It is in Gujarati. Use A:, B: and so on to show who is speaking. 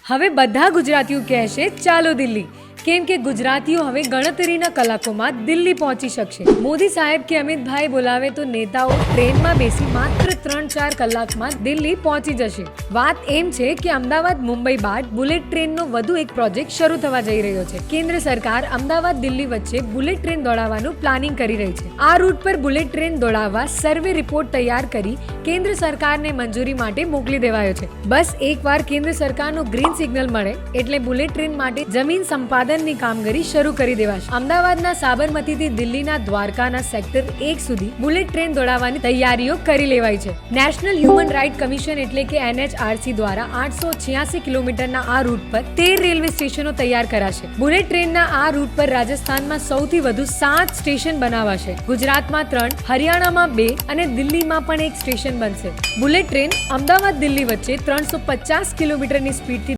A: હવે બધા ગુજરાતીઓ કહેશે ચાલો દિલ્હી, કેમ કે ગુજરાતીઓ હવે ગણતરીના કલાકોમાં દિલ્હી પહોંચી શકશે. મોદી સાહેબ કે અમિતભાઈ બોલાવે તો નેતાઓ ટ્રેનમાં બેસી માત્ર 3-4 કલાકમાં દિલ્હી પહોંચી જશે. વાત એમ છે કે અમદાવાદ મુંબઈ બાદ બુલેટ ટ્રેનનો વધુ એક પ્રોજેક્ટ શરૂ થવા જઈ રહ્યો છે. કેન્દ્ર સરકાર અમદાવાદ દિલ્હી વચ્ચે બુલેટ ટ્રેન દોડાવવાનું પ્લાનિંગ કરી રહી છે. આ રૂટ પર બુલેટ ટ્રેન દોડાવવા સર્વે રિપોર્ટ તૈયાર કરી કેન્દ્ર સરકારને મંજૂરી માટે મોકલી દેવાયો છે. બસ એકવાર કેન્દ્ર સરકારનો ગ્રીન સિગ્નલ મળે એટલે બુલેટ ટ્રેન માટે જમીન સંપાદનની કામગીરી શરૂ કરી દેવાશે. અમદાવાદના સાબરમતીથી દિલ્હીના દ્વારકાના સેક્ટર 1 સુધી બુલેટ ટ્રેન દોડાવવાની તૈયારીઓ કરી લેવાઈ છે. નેશનલ હ્યુમન રાઇટ કમિશન એટલે કે NHRC દ્વારા 886 કિલોમીટરના આ રૂટ પર 13 રેલવે સ્ટેશનો તૈયાર કરાશે. બુલેટ ટ્રેનના આ રૂટ પર રાજસ્થાનમાં સૌથી વધુ 7 સ્ટેશન બનાવાશે. ગુજરાતમાં 3, હરિયાણામાં 2 અને દિલ્હીમાં પણ 1 સ્ટેશન બનશે. બુલેટ ટ્રેન અમદાવાદ દિલ્હી વચ્ચે 350 કિલોમીટરની સ્પીડથી